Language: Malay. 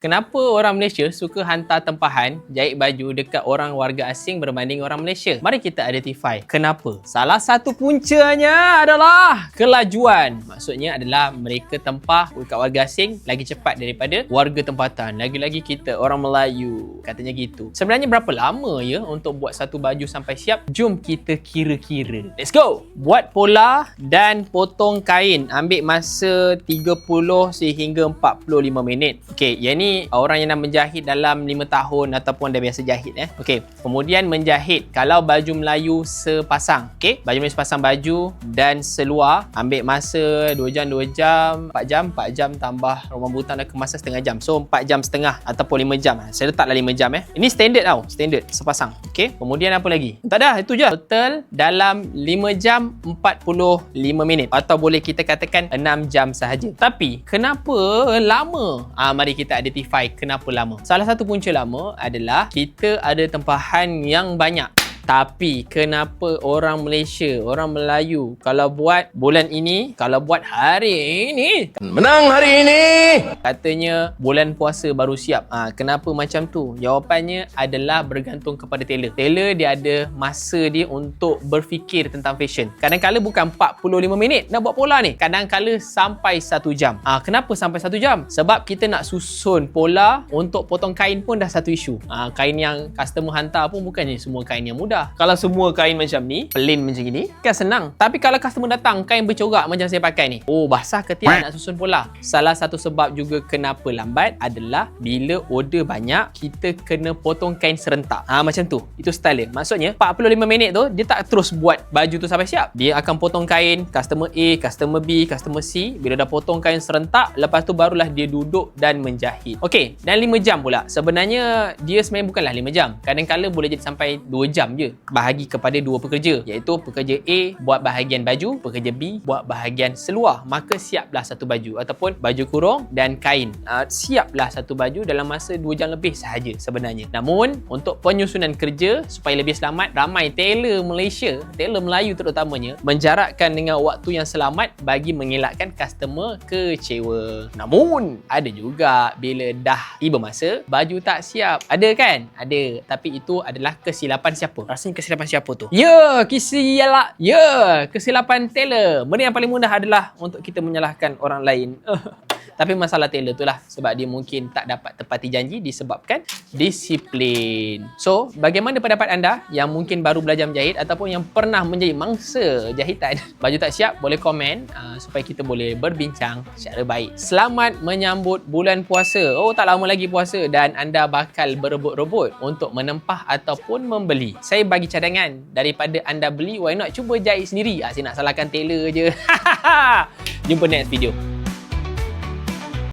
Kenapa orang Malaysia suka hantar tempahan jahit baju dekat orang warga asing berbanding orang Malaysia? Mari kita identify kenapa. Salah satu puncanya adalah kelajuan. Maksudnya adalah mereka tempah dekat warga asing lagi cepat daripada warga tempatan. Lagi-lagi kita orang Melayu, katanya gitu. Sebenarnya berapa lama ya untuk buat satu baju sampai siap? Jom kita kira-kira. Let's go! Buat pola dan potong kain ambil masa 30 sehingga 45 minit. Okey, yang ni orang yang nak menjahit dalam 5 tahun ataupun dah biasa jahit Okey, kemudian menjahit kalau baju Melayu sepasang. Okey, baju Melayu sepasang baju dan seluar ambil masa 2 jam 2 jam, 4 jam tambah rumah butang dah kemasan setengah jam. So 4 jam setengah ataupun 5 jam. Saya letaklah 5 jam Ini standard tau, standard sepasang. Okey, kemudian apa lagi? Tak dah, itu je. Total dalam 5 jam 45 minit atau boleh kita katakan 6 jam sahaja. Tapi kenapa lama? Mari kita identify kenapa lama. Salah satu punca lama adalah kita ada tempahan yang banyak. Tapi kenapa orang Malaysia, orang Melayu kalau buat bulan ini, kalau buat hari ini, menang hari ini, katanya bulan puasa baru siap. Kenapa macam tu? Jawapannya adalah bergantung kepada tailor. Tailor dia ada masa dia untuk berfikir tentang fashion. Kadang-kadang bukan 45 minit nak buat pola ni. Kadang-kadang sampai 1 jam. Kenapa sampai 1 jam? Sebab kita nak susun pola untuk potong kain pun dah satu isu. Kain yang customer hantar pun bukannya semua kain yang mudah. Kalau semua kain macam ni, plain macam ni, kan senang. Tapi kalau customer datang kain bercorak macam saya pakai ni, basah ke tidak nak susun pola. Salah satu sebab juga kenapa lambat adalah bila order banyak, kita kena potong kain serentak. Macam tu. Itu style dia. Maksudnya 45 minit tu dia tak terus buat baju tu sampai siap. Dia akan potong kain customer A, customer B, customer C. Bila dah potong kain serentak, lepas tu barulah dia duduk dan menjahit. Okey, dan 5 jam pula. Sebenarnya dia sebenarnya bukanlah 5 jam. Kadang-kadang boleh jadi sampai 2 jam je. Bahagi kepada 2 pekerja, iaitu pekerja A buat bahagian baju, pekerja B buat bahagian seluar. Maka siaplah satu baju ataupun baju kurung dan kain. Siaplah satu baju dalam masa 2 jam lebih sahaja sebenarnya. Namun untuk penyusunan kerja supaya lebih selamat, ramai tailor Malaysia, tailor Melayu terutamanya, menjarakkan dengan waktu yang selamat bagi mengelakkan customer kecewa. Namun ada juga bila dah tiba masa baju tak siap. Ada kan? Ada. Tapi itu adalah kesilapan siapa? Rasanya kesilapan siapa tu? Kesilapan tailor. Benda yang paling mudah adalah untuk kita menyalahkan orang lain. Tapi masalah tailor tu lah sebab dia mungkin tak dapat tepati janji disebabkan disiplin. So, bagaimana pendapat anda yang mungkin baru belajar menjahit ataupun yang pernah menjadi mangsa jahitan? Baju tak siap, boleh komen supaya kita boleh berbincang secara baik. Selamat menyambut bulan puasa. Tak lama lagi puasa dan anda bakal berebut-rebut untuk menempah ataupun membeli. Saya bagi cadangan, daripada anda beli, why not cuba jahit sendiri? Saya nak salahkan tailor je. Jumpa next video.